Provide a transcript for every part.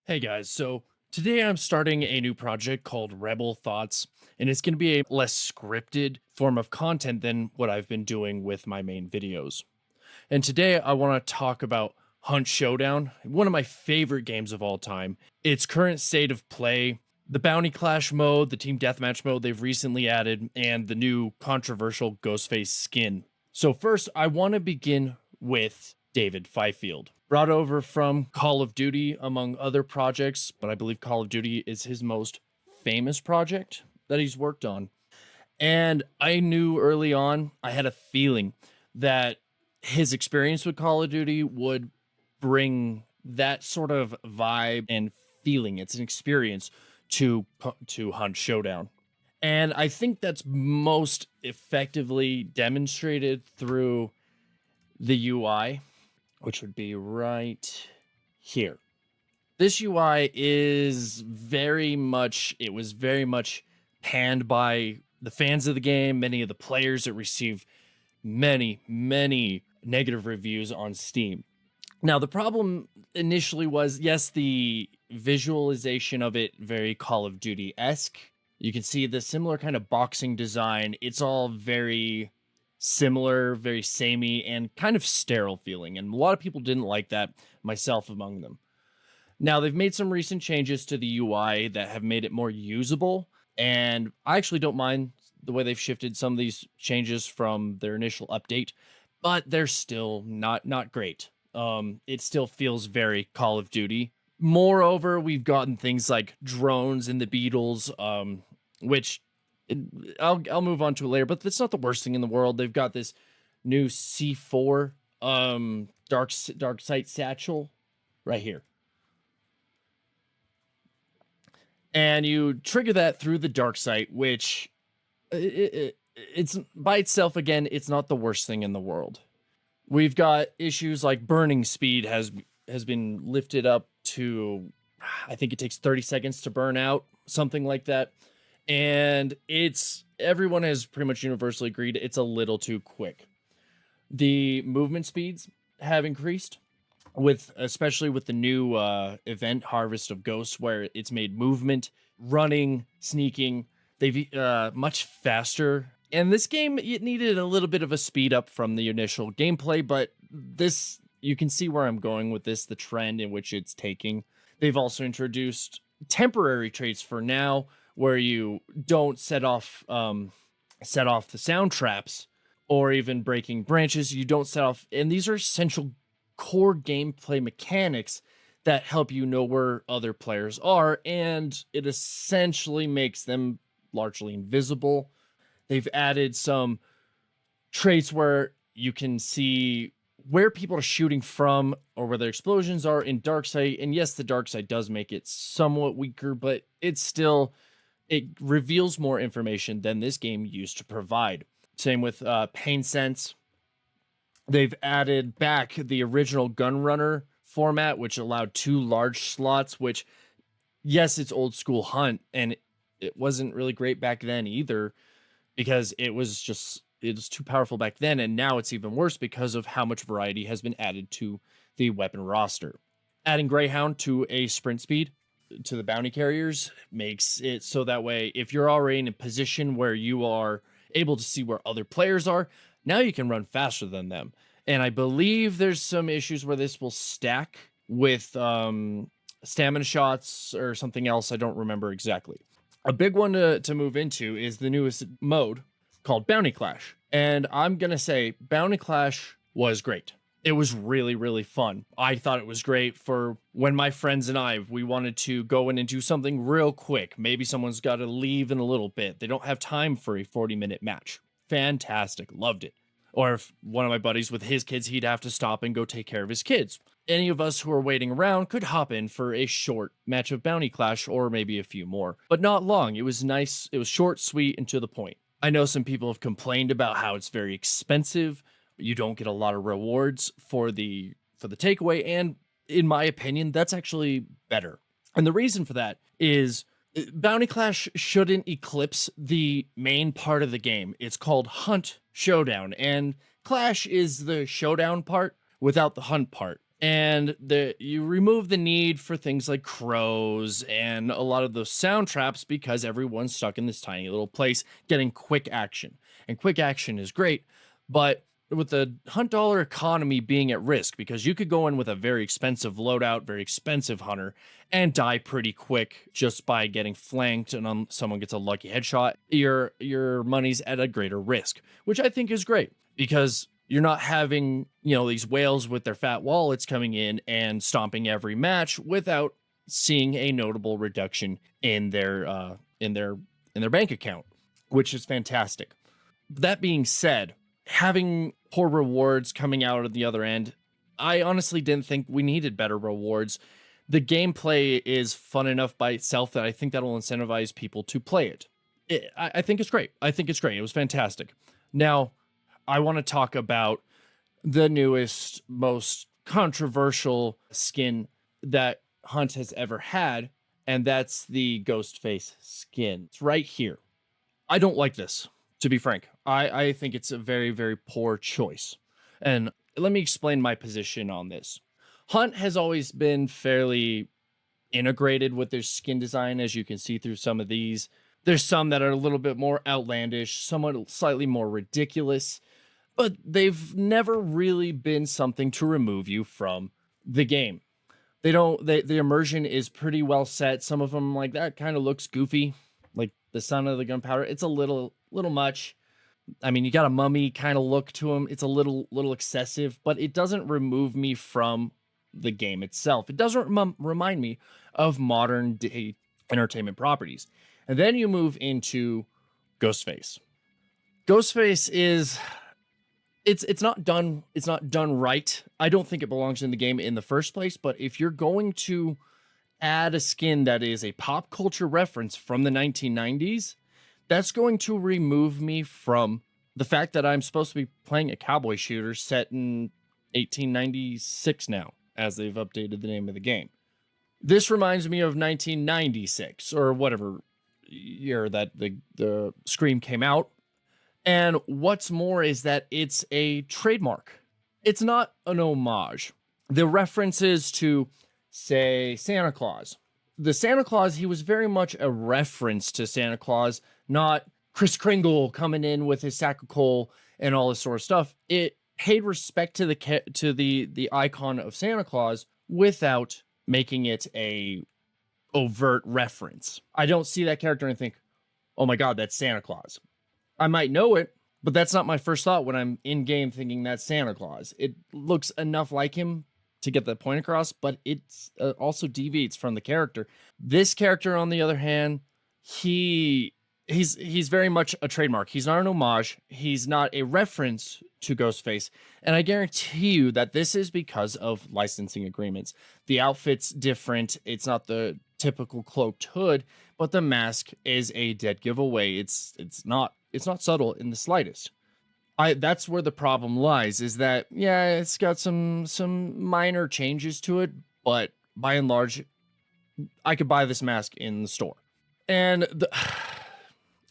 Hey guys, so today I'm starting a new project called Rebel Thoughts, and it's going to be a less scripted form of content than what I've been doing with my main videos. And today I want to talk about Hunt Showdown, one of my favorite games of all time. Its current state of play, the Bounty Clash mode, the Team Deathmatch mode they've recently added, and the new controversial Ghostface skin. So, first, I want to begin with David Fifield. Brought over from Call of Duty, among other projects, but I believe Call of Duty is his most famous project that he's worked on. And I knew early on, I had a feeling that his experience with Call of Duty would bring that sort of vibe and feeling. It's an experience to Hunt Showdown. And I think that's most effectively demonstrated through the UI, which would be right here. This UI is it was very much panned by the fans of the game, many of the players. It received many negative reviews on Steam. Now, the problem initially was, yes, the visualization of it very Call of Duty-esque. You can see the similar kind of boxing design. It's all very similar, very samey, and kind of sterile feeling. And a lot of people didn't like that, myself among them. Now, they've made some recent changes to the UI that have made it more usable. And I actually don't mind the way they've shifted some of these changes from their initial update, but they're still not great. It still feels very Call of Duty. Moreover, we've gotten things like drones in the Beatles, which I'll move on to it later, but that's not the worst thing in the world. They've got this new C4 dark sight satchel right here. And you trigger that through the dark sight, which it's by itself, again, it's not the worst thing in the world. We've got issues like burning speed has been lifted up to, I think it takes 30 seconds to burn out, something like that. And everyone has pretty much universally agreed it's a little too quick. The movement speeds have increased, especially with the new event Harvest of Ghosts, where it's made movement, running, sneaking, they've much faster. And this game, it needed a little bit of a speed up from the initial gameplay, but this, you can see where I'm going with this, the trend in which it's taking. They've also introduced temporary traits for now, where you don't set off the sound traps or even breaking branches. You don't set off, and these are essential core gameplay mechanics that help you know where other players are, and it essentially makes them largely invisible. They've added some traits where you can see where people are shooting from or where their explosions are in Darksight. And yes, the Darksight does make it somewhat weaker, but it reveals more information than this game used to provide. Same with Pain Sense. They've added back the original Gunrunner format, which allowed 2 large slots, which, yes, it's old school Hunt, and it wasn't really great back then either, because it was too powerful back then, and now it's even worse because of how much variety has been added to the weapon roster. Adding Greyhound to a sprint speed to the bounty carriers makes it so that way, if you're already in a position where you are able to see where other players are, now you can run faster than them. And I believe there's some issues where this will stack with stamina shots or something else. I don't remember exactly. A big one to move into is the newest mode called Bounty Clash. And I'm going to say Bounty Clash was great. It was really fun. I thought it was great for when my friends and we wanted to go in and do something real quick. Maybe someone's got to leave in a little bit. They don't have time for a 40-minute match. Fantastic. Loved it. Or if one of my buddies with his kids, he'd have to stop and go take care of his kids. Any of us who are waiting around could hop in for a short match of Bounty Clash, or maybe a few more, but not long. It was nice. It was short, sweet, and to the point. I know some people have complained about how it's very expensive. You don't get a lot of rewards for the takeaway, and in my opinion, that's actually better. And the reason for that is Bounty Clash shouldn't eclipse the main part of the game. It's called Hunt Showdown, and Clash is the showdown part without the hunt part. And you remove the need for things like crows and a lot of those sound traps because everyone's stuck in this tiny little place getting quick action. And quick action is great, but with the hunt dollar economy being at risk, because you could go in with a very expensive loadout, very expensive hunter, and die pretty quick just by getting flanked and someone gets a lucky headshot, your money's at a greater risk, which I think is great because you're not having, these whales with their fat wallets coming in and stomping every match without seeing a notable reduction in their bank account, which is fantastic. That being said, having poor rewards coming out of the other end, I honestly didn't think we needed better rewards. The gameplay is fun enough by itself that I think that'll incentivize people to play it. I think it's great. I think it's great. It was fantastic. Now, I want to talk about the newest, most controversial skin that Hunt has ever had, and that's the Ghostface skin. It's right here. I don't like this, to be frank. I think it's a very, very poor choice. And let me explain my position on this. Hunt has always been fairly integrated with their skin design, as you can see through some of these. There's some that are a little bit more outlandish, somewhat slightly more ridiculous, but they've never really been something to remove you from the game. The immersion is pretty well set. Some of them, like, that kind of looks goofy, like the Son of the Gunpowder. It's a little much. I mean, you got a mummy kind of look to him. It's a little excessive, but it doesn't remove me from the game itself. It doesn't remind me of modern day entertainment properties. And then you move into Ghostface. Ghostface is it's not done right. I don't think it belongs in the game in the first place, but if you're going to add a skin that is a pop culture reference from the 1990s, that's going to remove me from the fact that I'm supposed to be playing a cowboy shooter set in 1896 now, as they've updated the name of the game. This reminds me of 1996 or whatever year that the Scream came out. And what's more is that it's a trademark. It's not an homage. The references to, say, Santa Claus. The Santa Claus, he was very much a reference to Santa Claus, not Kris Kringle coming in with his sack of coal and all this sort of stuff. It paid respect to the icon of Santa Claus without making it a overt reference. I don't see that character and think, oh my God, that's Santa Claus. I might know it, but that's not my first thought when I'm in game thinking that's Santa Claus. It looks enough like him to get the point across, but it's also deviates from the character. This character, on the other hand, he's very much a trademark. He's not an homage. He's not a reference to Ghostface. And I guarantee you that this is because of licensing agreements. The outfit's different. It's not the typical cloaked hood, but the mask is a dead giveaway. It's not subtle in the slightest. That's where the problem lies, is that, yeah, it's got some minor changes to it, but by and large, I could buy this mask in the store. And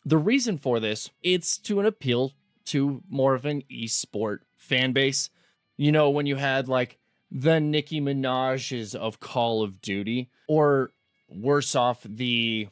the reason for this, it's to an appeal to more of an esport fan base. You know, when you had like the Nicki Minaj's of Call of Duty, or worse off, the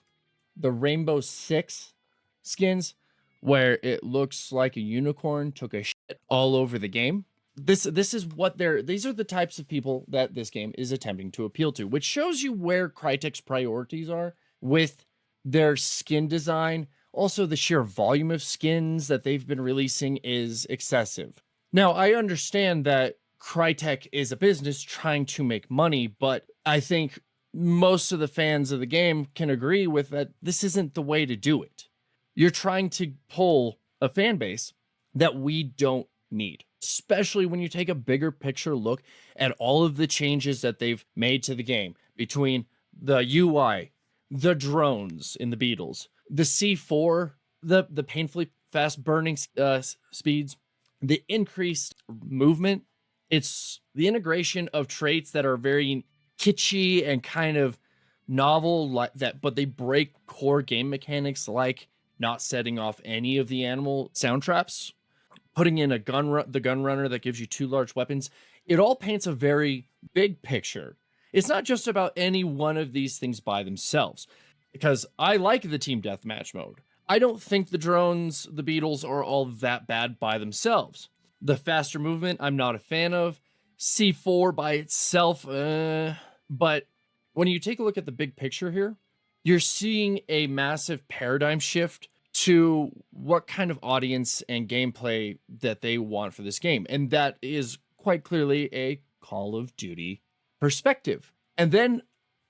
Rainbow Six skins, where it looks like a unicorn took a shit all over the game. This is what these are the types of people that this game is attempting to appeal to, which shows you where Crytek's priorities are with their skin design. Also, the sheer volume of skins that they've been releasing is excessive. Now, I understand that Crytek is a business trying to make money, but I think most of the fans of the game can agree with that this isn't the way to do it. You're trying to pull a fan base that we don't need, especially when you take a bigger picture look at all of the changes that they've made to the game between the UI, the drones in the Beatles, the C4, the painfully fast burning speeds, the increased movement. It's the integration of traits that are very kitschy and kind of novel like that, but they break core game mechanics like not setting off any of the animal sound traps. putting in the gun runner that gives you 2 large weapons. It all paints a very big picture. It's not just about any one of these things by themselves, because I like the team deathmatch mode. I don't think the drones, the beetles are all that bad by themselves. The faster movement, I'm not a fan of. C4 by itself, but when you take a look at the big picture here, you're seeing a massive paradigm shift to what kind of audience and gameplay that they want for this game. And that is quite clearly a Call of Duty perspective. And then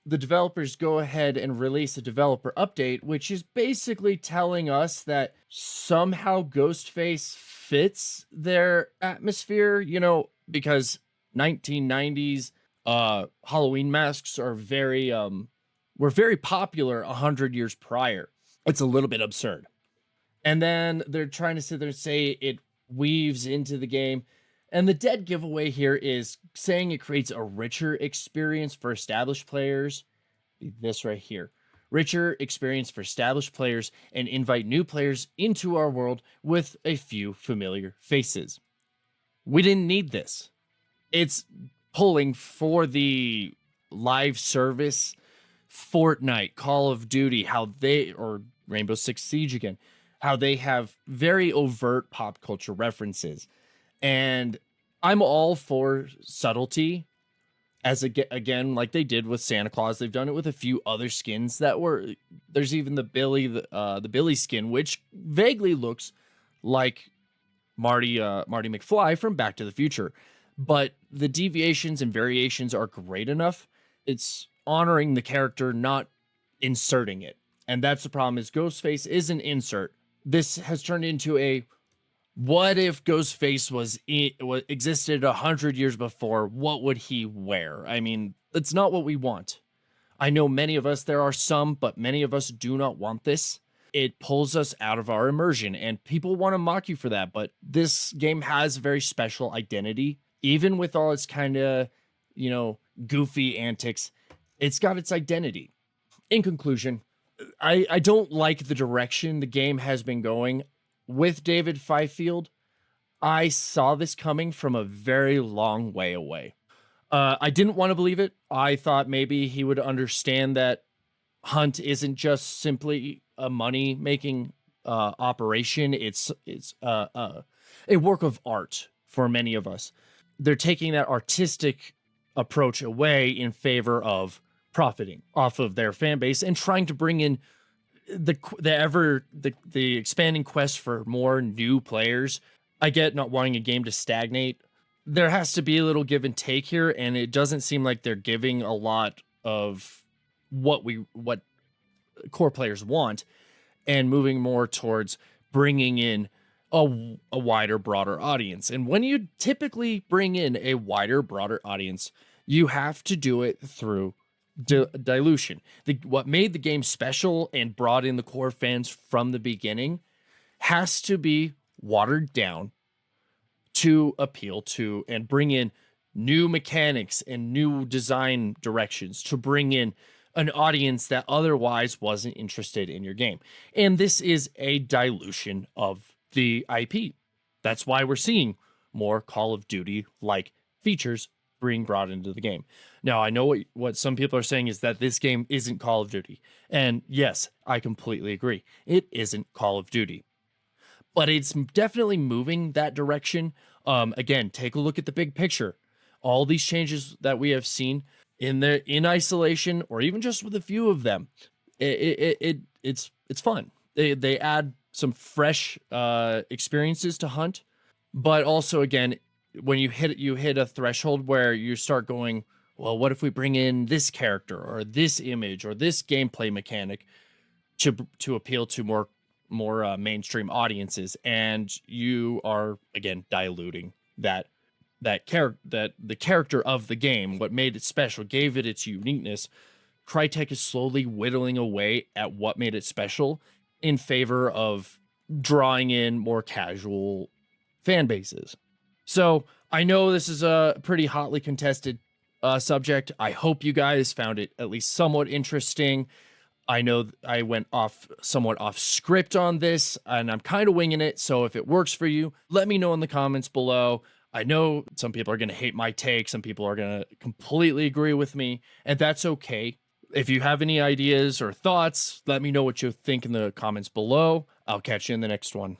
the developers go ahead and release a developer update, which is basically telling us that somehow Ghostface fits their atmosphere, you know, because 1990s Halloween masks are were very popular 100 years prior. It's a little bit absurd. And then they're trying to sit there and say it weaves into the game. And the dead giveaway here is saying it creates a richer experience for established players. This right here. Richer experience for established players and invite new players into our world with a few familiar faces. We didn't need this. It's pulling for the live service Fortnite, Call of Duty, or Rainbow Six Siege again, how they have very overt pop culture references. And I'm all for subtlety, as again, like they did with Santa Claus. They've done it with a few other skins there's even the Billy skin, which vaguely looks like Marty McFly from Back to the Future. But the deviations and variations are great enough. It's honoring the character, not inserting it. And that's the problem, is Ghostface is an insert. This has turned into a, what if Ghostface existed 100 years before? What would he wear? I mean, that's not what we want. I know many of us, there are some, but many of us do not want this. It pulls us out of our immersion, and people want to mock you for that. But this game has a very special identity, even with all its kind of, goofy antics. It's got its identity. In conclusion, I don't like the direction the game has been going with David Fifield. I saw this coming from a very long way away. I didn't want to believe it. I thought maybe he would understand that Hunt isn't just simply a money-making operation. It's a work of art for many of us. They're taking that artistic approach away in favor of profiting off of their fan base and trying to bring in the expanding quest for more new players. I get not wanting a game to stagnate. There has to be a little give and take here, and it doesn't seem like they're giving a lot of what core players want, and moving more towards bringing in a wider, broader audience. And when you typically bring in a wider, broader audience, you have to do it through dilution. What made the game special and brought in the core fans from the beginning has to be watered down to appeal to and bring in new mechanics and new design directions to bring in an audience that otherwise wasn't interested in your game. And this is a dilution of the IP. That's why we're seeing more Call of Duty like features being brought into the game. Now, I know what some people are saying is that this game isn't Call of Duty. And yes, I completely agree. It isn't Call of Duty. But it's definitely moving that direction. Again, take a look at the big picture. All these changes that we have seen in isolation, or even just with a few of them, it's fun. They add some fresh experiences to Hunt, but also, again, when you hit a threshold where you start going, well, what if we bring in this character or this image or this gameplay mechanic to appeal to more mainstream audiences, and you are again diluting the character of the game, what made it special, gave it its uniqueness. Crytek is slowly whittling away at what made it special in favor of drawing in more casual fan bases. So I know this is a pretty hotly contested subject. I hope you guys found it at least somewhat interesting. I know I went off somewhat off script on this and I'm kind of winging it. So if it works for you, let me know in the comments below. I know some people are going to hate my take. Some people are going to completely agree with me, and that's okay. If you have any ideas or thoughts, let me know what you think in the comments below. I'll catch you in the next one.